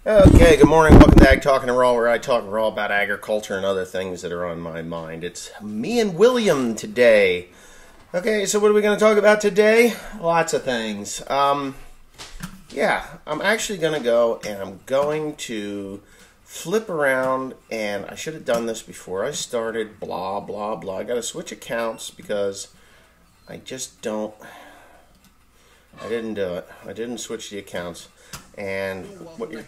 Okay, good morning. Welcome to Ag Talking Raw, where I talk raw about agriculture and other things that are on my mind. It's me and William today. Okay, so what are we going to talk about today? Lots of things. Yeah, I'm actually going to go and I'm going to flip around, and I should have done this before I started, blah, blah, blah. I got to switch accounts because I just don't, I didn't do it. I didn't switch the accounts. And what you're,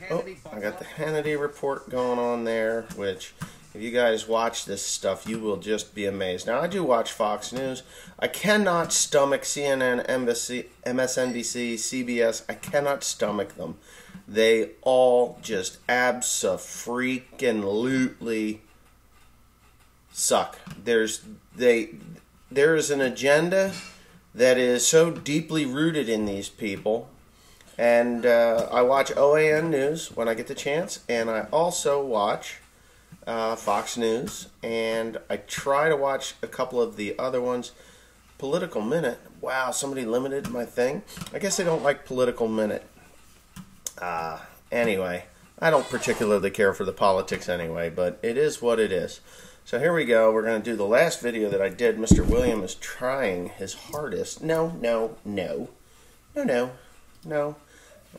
I got the Hannity report going on there, which if you guys watch this stuff, you will just be amazed. Now, I do watch Fox News. I cannot stomach CNN, MSNBC, CBS. I cannot stomach them. They all just abso-freaking-lutely suck. There is an agenda that is so deeply rooted in these people. And I watch OAN News when I get the chance, and I also watch Fox News, and I try to watch a couple of the other ones. Political Minute. Wow, somebody limited my thing. I guess they don't like Political Minute. Anyway, I don't particularly care for the politics anyway, but it is what it is. So here we go. We're going to do the last video that I did. Mr. William is trying his hardest. No.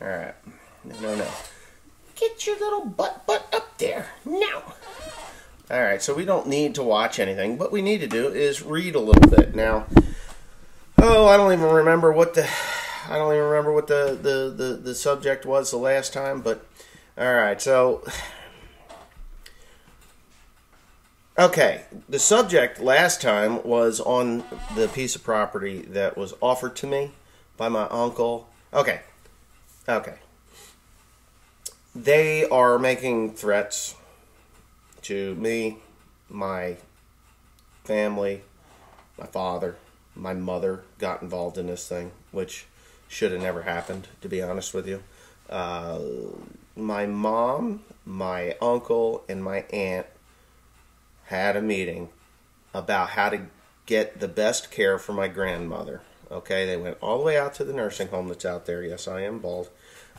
Alright. No. Get your little butt up there. No. Alright, so we don't need to watch anything. What we need to do is read a little bit. Now, I don't even remember what the subject was the last time, but alright, so okay, the subject last time was on the piece of property that was offered to me by my uncle. Okay. They are making threats to me, my family, my father, my mother got involved in this thing, which should have never happened, to be honest with you. My mom, my uncle, and my aunt had a meeting about how to get the best care for my grandmother. Okay, they went all the way out to the nursing home that's out there. Yes, I am bald.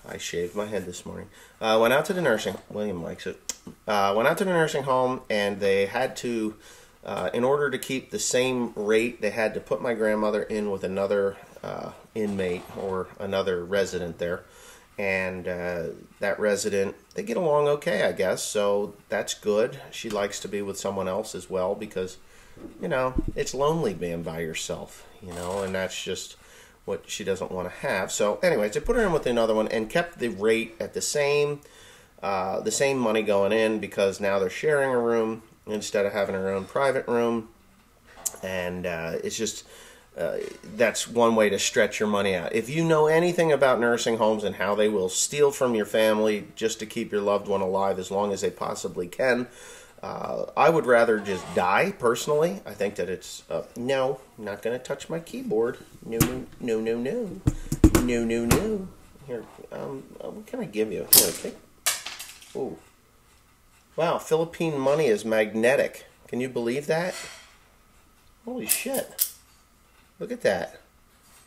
I shaved my head this morning. Went out to the nursing. William likes it. Went out to the nursing home, and they had to, in order to keep the same rate, they had to put my grandmother in with another inmate or another resident there. And that resident, they get along okay, I guess. So that's good. She likes to be with someone else as well because, you know, it's lonely being by yourself. You know, and that's just what she doesn't want to have. So anyways, they put her in with another one and kept the rate at the same money going in because now they're sharing a room instead of having her own private room. And it's just, that's one way to stretch your money out. If you know anything about nursing homes and how they will steal from your family just to keep your loved one alive as long as they possibly can, I would rather just die, personally. I think that it's, no, I'm not going to touch my keyboard. No. Here, what can I give you? Here, take, ooh. Wow, Philippine money is magnetic. Can you believe that? Holy shit. Look at that.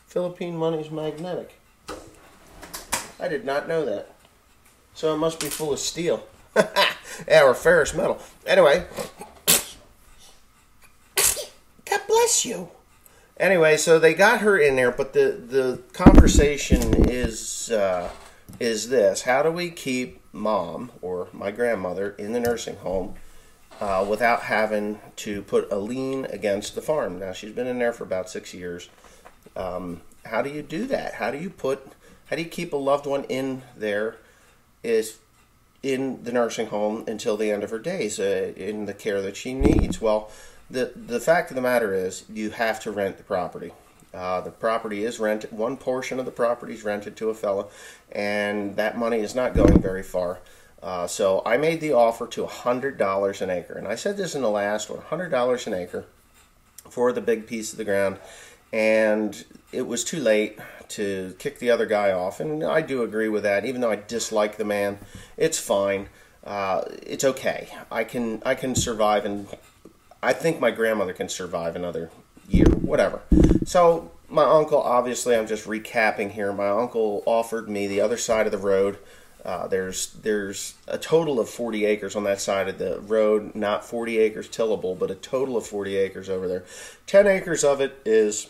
Philippine money is magnetic. I did not know that. So it must be full of steel. Yeah, or ferrous metal. Anyway, God bless you. Anyway, so they got her in there, but the conversation is this: how do we keep Mom or my grandmother in the nursing home without having to put a lien against the farm? Now she's been in there for about 6 years. How do you do that? How do you keep a loved one in there? In the nursing home until the end of her days, in the care that she needs. Well, the fact of the matter is, you have to rent the property. The property is rented. One portion of the property is rented to a fellow, and that money is not going very far. So I made the offer to $100 an acre, and I said this in the last one: $100 an acre for the big piece of the ground. And it was too late to kick the other guy off, and I do agree with that. Even though I dislike the man, it's fine. It's okay. I can survive, and I think my grandmother can survive another year, whatever. So my uncle, obviously, I'm just recapping here. My uncle offered me the other side of the road There's a total of 40 acres on that side of the road, not 40 acres tillable, but a total of 40 acres over there. 10 acres of it is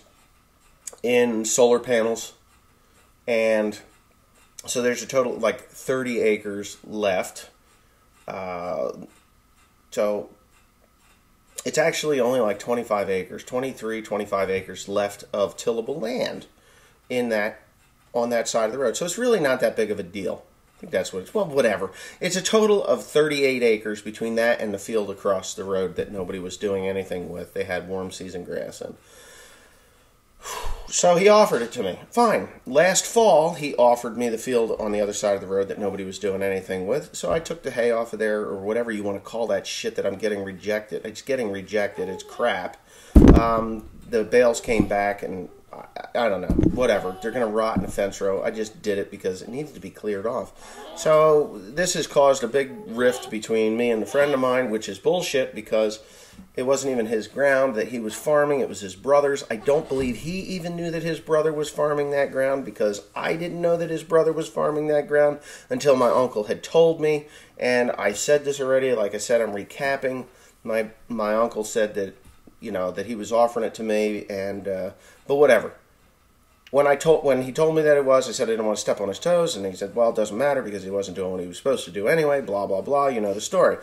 in solar panels, and so there's a total of like 30 acres left. So it's actually only like 25 acres, 25 acres left of tillable land on that side of the road. So it's really not that big of a deal. I think that's what it's, well, whatever. It's a total of 38 acres between that and the field across the road that nobody was doing anything with. They had warm season grass in. So he offered it to me. Fine. Last fall, he offered me the field on the other side of the road that nobody was doing anything with. So I took the hay off of there, or whatever you want to call that shit that I'm getting rejected. It's getting rejected. It's crap. The bales came back, and I don't know. Whatever. They're going to rot in a fence row. I just did it because it needed to be cleared off. So this has caused a big rift between me and a friend of mine, which is bullshit because it wasn't even his ground that he was farming. It was his brother's. I don't believe he even knew that his brother was farming that ground because I didn't know that his brother was farming that ground until my uncle had told me. And I said this already. Like I said, I'm recapping. My uncle said that, that he was offering it to me, and but whatever. When he told me that it was, I said I didn't want to step on his toes, and he said, well, it doesn't matter because he wasn't doing what he was supposed to do anyway, blah, blah, blah, you know the story.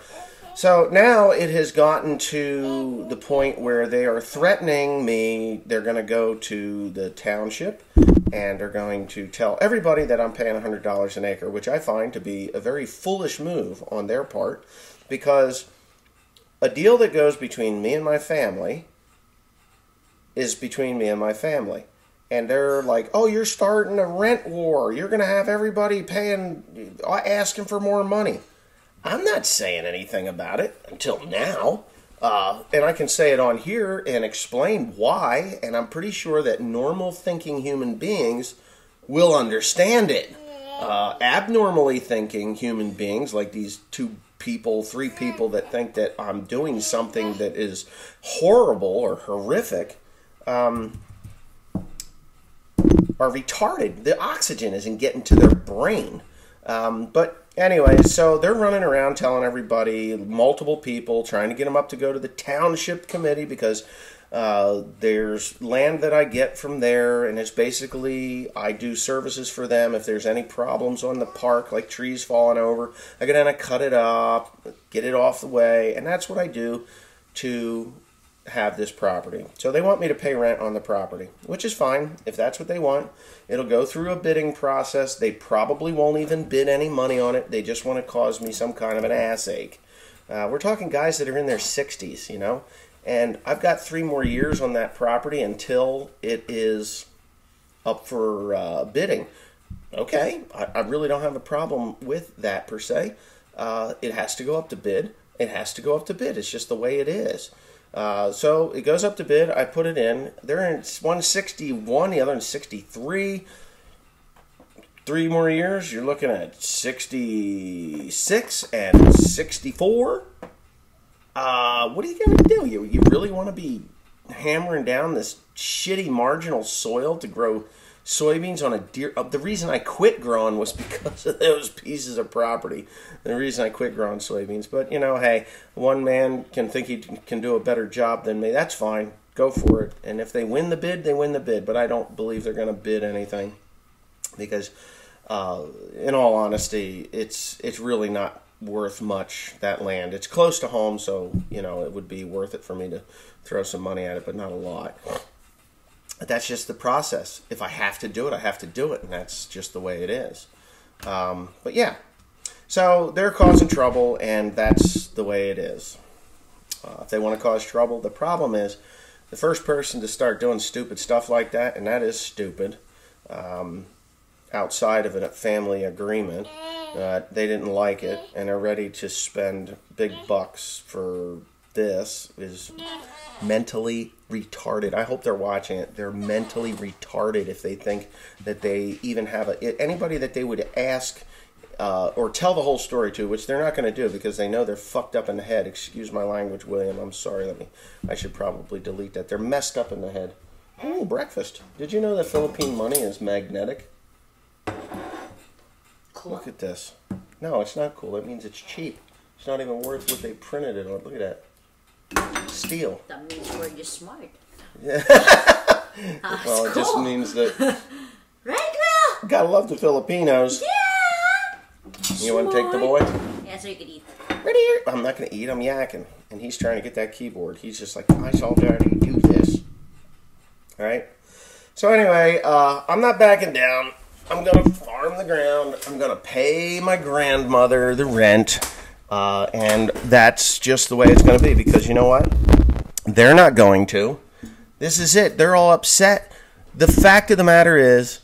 So now it has gotten to the point where they are threatening me. They're going to go to the township, and they're going to tell everybody that I'm paying $100 an acre, which I find to be a very foolish move on their part, because a deal that goes between me and my family is between me and my family. And they're like, oh, you're starting a rent war. You're going to have everybody asking for more money. I'm not saying anything about it until now. And I can say it on here and explain why. And I'm pretty sure that normal thinking human beings will understand it. Abnormally thinking human beings, like these 3 people that think that I'm doing something that is horrible or horrific, are retarded. The oxygen isn't getting to their brain. But anyway, so they're running around telling everybody, multiple people, trying to get them up to go to the township committee because there's land that I get from there, and it's basically I do services for them. If there's any problems on the park, like trees falling over, I go down and cut it up, get it off the way, and that's what I do to have this property. So they want me to pay rent on the property, which is fine. If that's what they want, it'll go through a bidding process. They probably won't even bid any money on it. They just want to cause me some kind of an ass ache. We're talking guys that are in their 60s, and I've got 3 more years on that property until it is up for bidding. Okay, I really don't have a problem with that per se. It has to go up to bid. It has to go up to bid. It's just the way it is. So it goes up to bid. I put it in. They're in 161, the other in 63. 3 more years, you're looking at 66 and 64. What are you going to do? You really want to be hammering down this shitty marginal soil to grow soybeans on a deer? The reason I quit growing was because of those pieces of property. The reason I quit growing soybeans. But, hey, one man can think he can do a better job than me. That's fine. Go for it. And if they win the bid, they win the bid. But I don't believe they're going to bid anything because, in all honesty, it's really not worth much, that land. It's close to home, so, it would be worth it for me to throw some money at it, but not a lot. But that's just the process. If I have to do it, I have to do it, and that's just the way it is. But yeah, so they're causing trouble, and that's the way it is. If they want to cause trouble, the problem is the first person to start doing stupid stuff like that, and that is stupid, outside of a family agreement, they didn't like it, and are ready to spend big bucks for this, is mentally retarded. I hope they're watching it. They're mentally retarded if they think that they even have anybody that they would ask or tell the whole story to, which they're not going to do because they know they're fucked up in the head. Excuse my language, William. I'm sorry. I should probably delete that. They're messed up in the head. Oh, breakfast. Did you know that Philippine money is magnetic? cool. Look at this. No, it's not cool. That means it's cheap. It's not even worth what they printed it on. Look at that. Steel. That means we're just smart. Yeah. That's Well, it just cool. means that Right, Will? gotta love the Filipinos. Yeah. You want to take the boy? Yeah, so you could eat. Right here. I'm not gonna eat. I'm yakking, and he's trying to get that keyboard. He's just like, I saw Daddy do this. All right. So anyway, I'm not backing down. I'm gonna farm the ground. I'm gonna pay my grandmother the rent, and that's just the way it's gonna be. Because you know what? They're not going to. This is it. They're all upset. The fact of the matter is,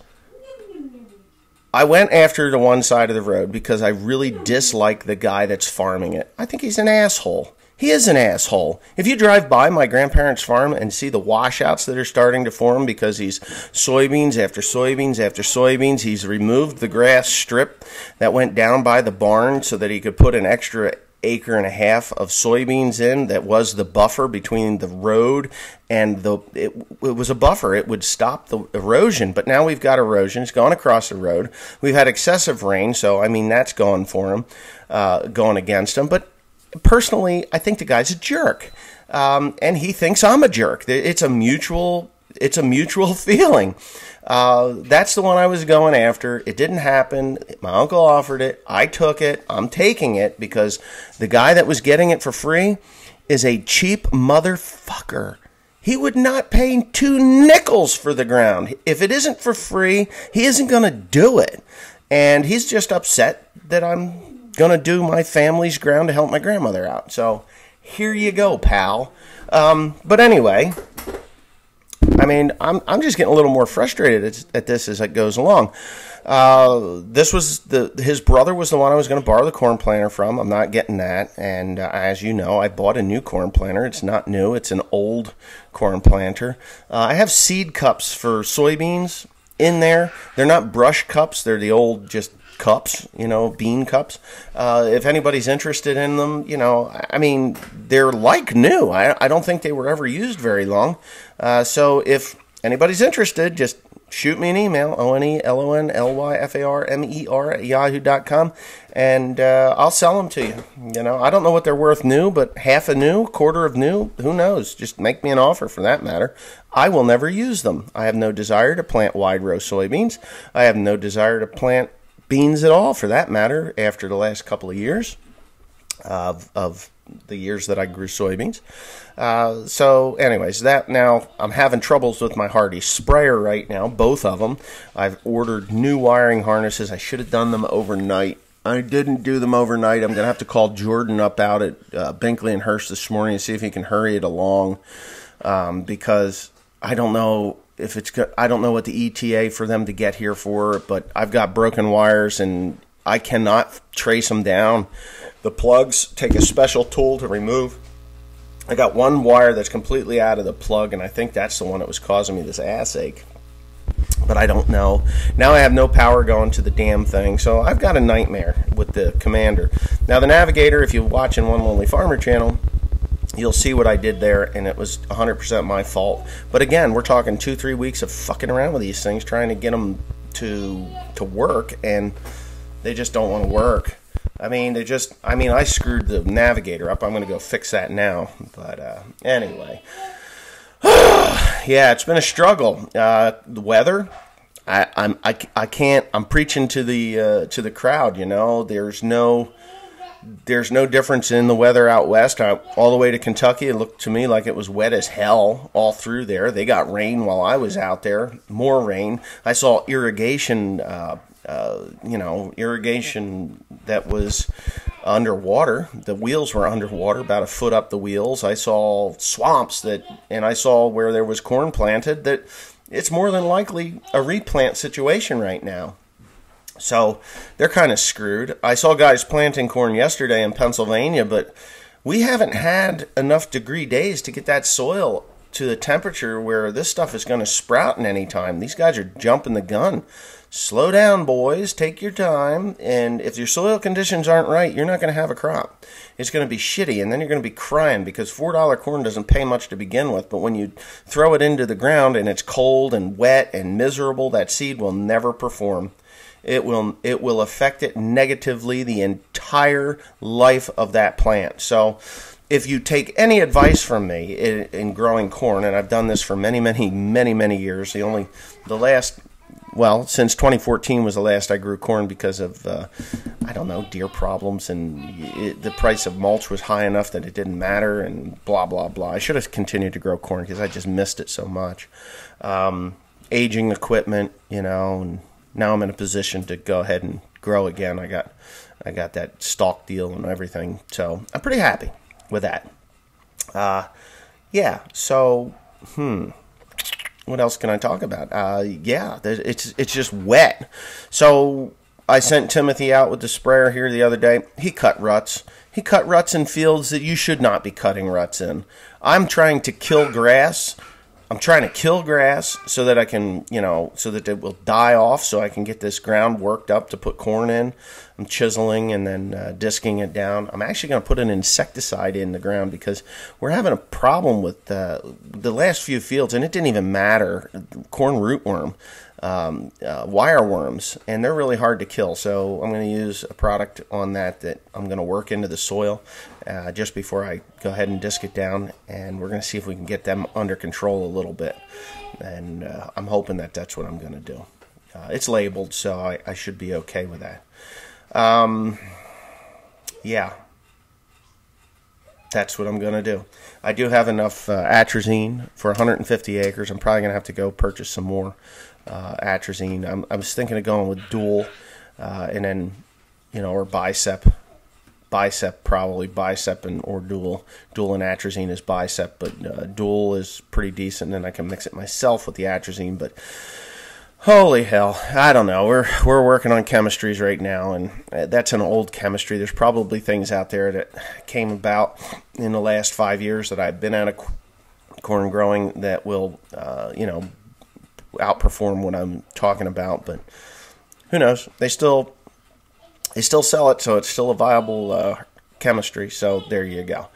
I went after the one side of the road because I really dislike the guy that's farming it. I think he's an asshole. He is an asshole. If you drive by my grandparents' farm and see the washouts that are starting to form because he's soybeans after soybeans after soybeans, he's removed the grass strip that went down by the barn so that he could put an extra acre and a half of soybeans in that was the buffer between the road and it was a buffer. It would stop the erosion, but now we've got erosion. It's gone across the road. We've had excessive rain, so I mean that's gone for him, going against him. But personally, I think the guy's a jerk, and he thinks I'm a jerk. It's a mutual feeling. That's the one I was going after. It didn't happen. My uncle offered it. I took it. I'm taking it because the guy that was getting it for free is a cheap motherfucker. He would not pay 2 nickels for the ground. If it isn't for free, he isn't going to do it. And he's just upset that I'm going to do my family's ground to help my grandmother out. So here you go, pal. But anyway, I mean, I'm just getting a little more frustrated at this as it goes along. This was his brother was the one I was going to borrow the corn planter from. I'm not getting that, and as you know, I bought a new corn planter. It's not new; it's an old corn planter. I have seed cups for soybeans in there. They're not brush cups; they're the old just cups, bean cups. If anybody's interested in them, I mean, they're like new. I don't think they were ever used very long. So if anybody's interested, just shoot me an email, onelynlyfarmer@yahoo.com, and I'll sell them to you. I don't know what they're worth new, but half a new, quarter of new, who knows? Just make me an offer for that matter. I will never use them. I have no desire to plant wide row soybeans. I have no desire to plant beans at all, for that matter, after the last couple of years of the years that I grew soybeans. So anyways, now I'm having troubles with my Hardy sprayer right now, both of them. I've ordered new wiring harnesses. I should have done them overnight. I didn't do them overnight. I'm going to have to call Jordan up out at Binkley and Hurst this morning and see if he can hurry it along, because I don't know if it's good. I don't know what the ETA for them to get here for, but I've got broken wires and I cannot trace them down. The plugs take a special tool to remove. I got one wire that's completely out of the plug, and I think that's the one that was causing me this ass ache. But I don't know. Now I have no power going to the damn thing, so I've got a nightmare with the Commander. Now the Navigator, if you're watching One Lonely Farmer channel, you'll see what I did there, and it was 100% my fault. But again, we're talking 2-3 weeks of fucking around with these things, trying to get them to work, and they just don't want to work. I mean, I screwed the Navigator up. I'm going to go fix that now. But anyway, yeah, it's been a struggle. The weather, I can't. I'm preaching to the crowd. There's no difference in the weather out west. All the way to Kentucky, it looked to me like it was wet as hell all through there. They got rain while I was out there, more rain. I saw irrigation. Irrigation that was underwater. The wheels were underwater, about a foot up the wheels. I saw swamps and I saw where there was corn planted that it's more than likely a replant situation right now. So they're kind of screwed. I saw guys planting corn yesterday in Pennsylvania, but we haven't had enough degree days to get that soil to the temperature where this stuff is going to sprout in any time. These guys are jumping the gun. Slow down, boys. Take your time. And if your soil conditions aren't right, you're not going to have a crop. It's going to be shitty, and then you're going to be crying because $4 corn doesn't pay much to begin with. But when you throw it into the ground and it's cold and wet and miserable, that seed will never perform. it will affect it negatively the entire life of that plant. So if you take any advice from me in growing corn, and I've done this for many years, since 2014 was the last I grew corn because of, deer problems, and the price of mulch was high enough that it didn't matter, and blah, blah, blah. I should have continued to grow corn because I just missed it so much. Aging equipment, and now I'm in a position to go ahead and grow again. I got that stalk deal and everything, so I'm pretty happy with that. What else can I talk about? It's just wet. So I sent Timothy out with the sprayer here the other day. He cut ruts. He cut ruts in fields that you should not be cutting ruts in. I'm trying to kill grass. I'm trying to kill grass so that I can, so that it will die off, so I can get this ground worked up to put corn in. I'm chiseling and then disking it down. I'm actually going to put an insecticide in the ground because we're having a problem with the last few fields, and it didn't even matter. Corn rootworm, wire worms, and they're really hard to kill. So I'm going to use a product on that I'm going to work into the soil just before I go ahead and disc it down, and we're going to see if we can get them under control a little bit. And I'm hoping that that's what I'm going to do. It's labeled, so I should be okay with that. That's what I'm going to do. I do have enough atrazine for 150 acres. I'm probably going to have to go purchase some more atrazine. I was thinking of going with dual, and then, or bicep. Bicep, probably bicep or dual. Dual and atrazine is bicep, but dual is pretty decent, and I can mix it myself with the atrazine. But holy hell, I don't know. We're working on chemistries right now, and that's an old chemistry. There's probably things out there that came about in the last 5 years that I've been out of corn growing that will, outperform what I'm talking about. But who knows? They still sell it, so it's still a viable chemistry. So there you go.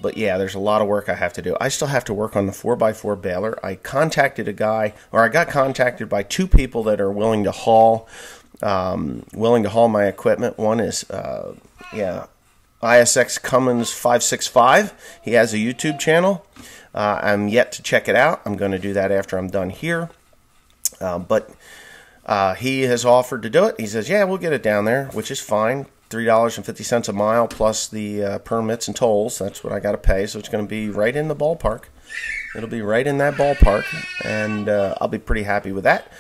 But yeah, there's a lot of work I have to do. I still have to work on the 4x4 baler. I got contacted by two people that are willing to haul my equipment. One is, ISX Cummins 565. He has a YouTube channel. I'm yet to check it out. I'm going to do that after I'm done here. But he has offered to do it. He says, yeah, we'll get it down there, which is fine. $3.50 a mile plus the permits and tolls. That's what I got to pay. So it's going to be right in the ballpark. It'll be right in that ballpark, and I'll be pretty happy with that.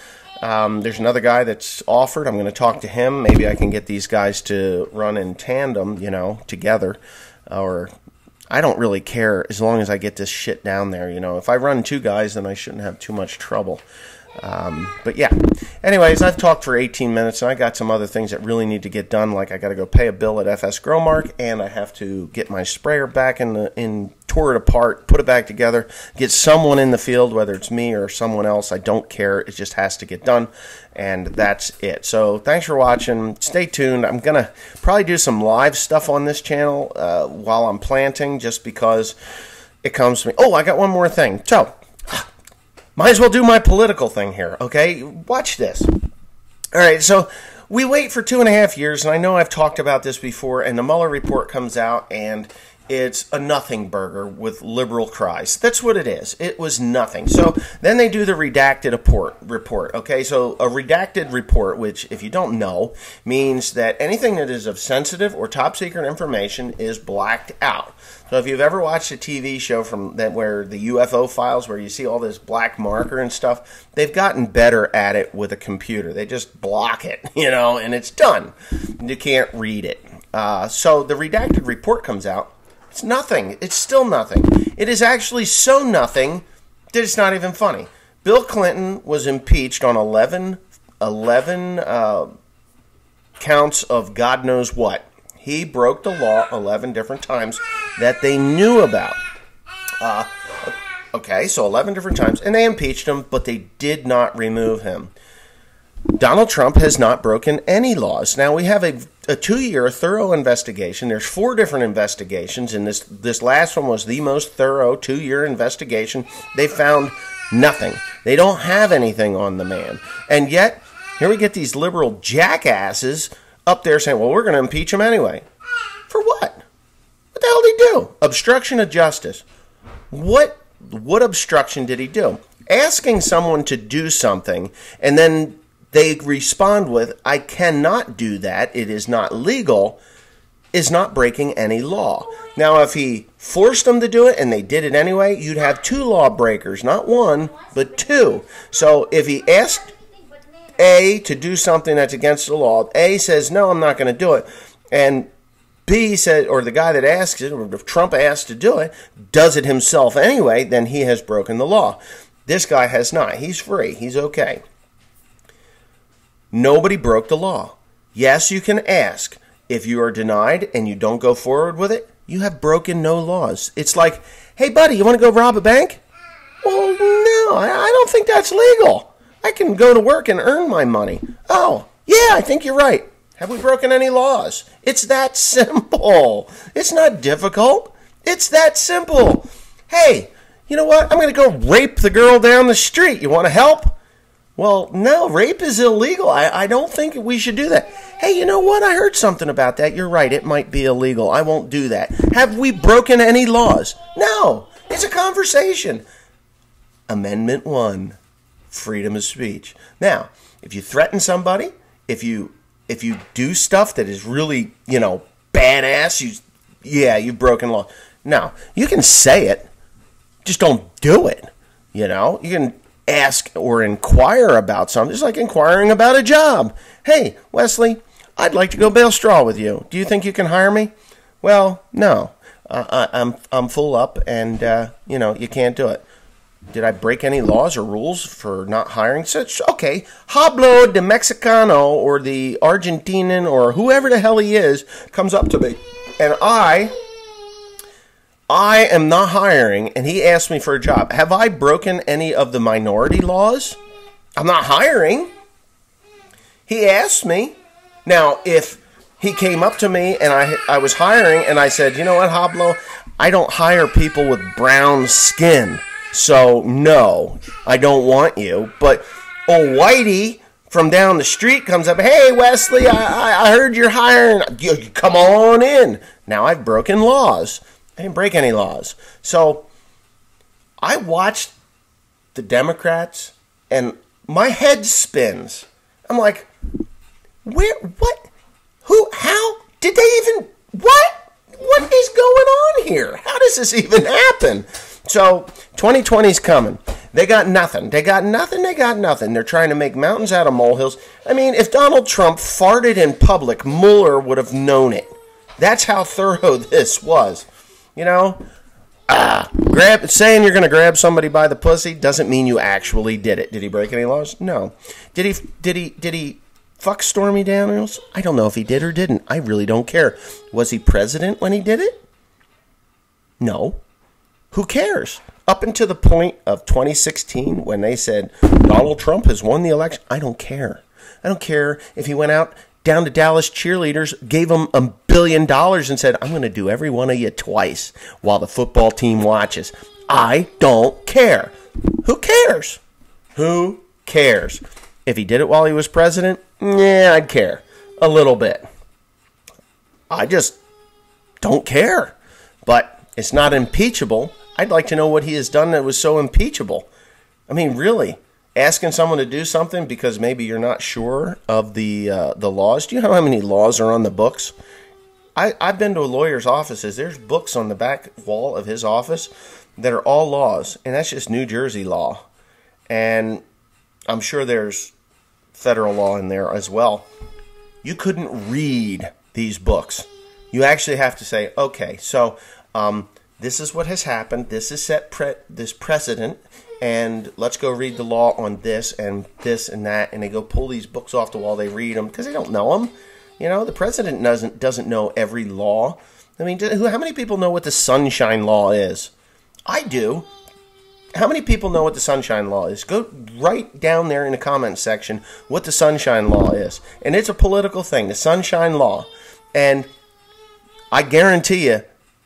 There's another guy that's offered. I'm going to talk to him. Maybe I can get these guys to run in tandem, together. Or I don't really care as long as I get this shit down there. If I run two guys, then I shouldn't have too much trouble. But yeah, anyways, I've talked for 18 minutes, and I got some other things that really need to get done, like I got to go pay a bill at FS Growmark, and I have to get my sprayer back tore it apart, put it back together, get someone in the field, whether it's me or someone else. I don't care. It just has to get done, and that's it. So thanks for watching. Stay tuned. I'm going to probably do some live stuff on this channel while I'm planting, just because it comes to me. Oh, I got one more thing. So might as well do my political thing here, okay? Watch this. All right, so we wait for 2.5 years, and I know I've talked about this before, and the Mueller report comes out, and it's a nothing burger with liberal cries. That's what it is. It was nothing. So then they do the redacted report, okay? So a redacted report, which, if you don't know, means that anything that is of sensitive or top-secret information is blacked out. So if you've ever watched a TV show where the UFO files, where you see all this black marker and stuff, they've gotten better at it with a computer. They just block it, and it's done. You can't read it. So the redacted report comes out. It's nothing. It's still nothing. It is actually so nothing that it's not even funny. Bill Clinton was impeached on 11 counts of God knows what. He broke the law 11 different times that they knew about. Okay, so 11 different times. And they impeached him, but they did not remove him. Donald Trump has not broken any laws. Now, we have a 2-year thorough investigation. There's 4 different investigations, and this last one was the most thorough 2-year investigation. They found nothing. They don't have anything on the man. And yet, Here we get these liberal jackasses up there saying, well, we're going to impeach him anyway. For what? What the hell did he do? Obstruction of justice. What obstruction did he do? Asking someone to do something and then they respond with, I cannot do that, it is not legal, is not breaking any law. Now, if he forced them to do it and they did it anyway, you'd have 2 lawbreakers, not 1, but 2. So if he asked A to do something that's against the law, A says, no, I'm not going to do it, and B said, or the guy that asks it, or if Trump asked to do it, does it himself anyway, then he has broken the law. This guy has not. He's free. He's okay. Nobody broke the law. Yes, you can ask. If you are denied and you don't go forward with it, you have broken no laws. It's like, hey, buddy, you want to go rob a bank? Well, no, I don't think that's legal. I can go to work and earn my money. Oh, yeah, I think you're right. Have we broken any laws? It's that simple. It's not difficult. It's that simple. Hey, you know what? I'm going to go rape the girl down the street. You want to help? Well, no, rape is illegal. I don't think we should do that. Hey, you know what? I heard something about that. You're right. It might be illegal. I won't do that. Have we broken any laws? No. It's a conversation. Amendment 1, freedom of speech. Now, if you threaten somebody, if you do stuff that is really, badass, you've broken law. Now, you can say it. Just don't do it. You can ask or inquire about something. It's like inquiring about a job. Hey, Wesley, I'd like to go bale straw with you. Do you think you can hire me? Well, no. I'm full up, and you can't do it. Did I break any laws or rules for not hiring such? Okay, Hablo de Mexicano or the Argentinian or whoever the hell he is comes up to me, and I am not hiring, and he asked me for a job. Have I broken any of the minority laws? I'm not hiring. He asked me. Now, if he came up to me and I was hiring, and I said, you know what, Hablo, I don't hire people with brown skin, so no, I don't want you. But old Whitey from down the street comes up, hey, Wesley, I heard you're hiring. You come on in. Now I've broken laws. I didn't break any laws. So I watched the Democrats and my head spins. I'm like, where, what, who, how, did they even, what is going on here? How does this even happen? So 2020's coming. They got nothing. They got nothing. They're trying to make mountains out of molehills. I mean, if Donald Trump farted in public, Mueller would have known it. That's how thorough this was. Saying you're going to grab somebody by the pussy doesn't mean you actually did it. Did he break any laws? No. Did he fuck Stormy Daniels? I don't know if he did or didn't. I really don't care. Was he president when he did it? No. Who cares? Up until the point of 2016 when they said Donald Trump has won the election, I don't care. I don't care if he went out down to Dallas cheerleaders, gave them $1 billion and said, I'm going to do every one of you twice while the football team watches. I don't care. Who cares? Who cares? If he did it while he was president, yeah, I'd care. A little bit. I just don't care. But it's not impeachable. I'd like to know what he has done that was so impeachable. I mean, really. Asking someone to do something because maybe you're not sure of the laws. Do you know how many laws are on the books? I've been to lawyers' offices. There's books on the back wall of his office that are all laws, and that's just New Jersey law. And I'm sure there's federal law in there as well. You couldn't read these books. You actually have to say, okay, so this is what has happened. This is set this precedent. And let's go read the law on this and that. And they go pull these books off the wall. They read them because they don't know them. The president doesn't know every law. I mean, how many people know what the Sunshine Law is? I do. How many people know what the Sunshine Law is? Go right down there in the comments section what the Sunshine Law is. And it's a political thing, the Sunshine Law. And I guarantee you,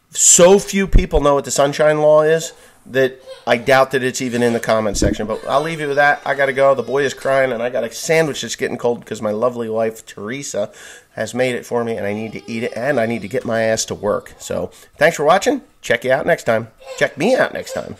so few people know what the Sunshine Law is. that I doubt that it's even in the comment section. But I'll leave you with that. I got to go. The boy is crying, and I got a sandwich that's getting cold because my lovely wife, Teresa, has made it for me, and I need to eat it, and I need to get my ass to work. So thanks for watching. Check you out next time. Check me out next time.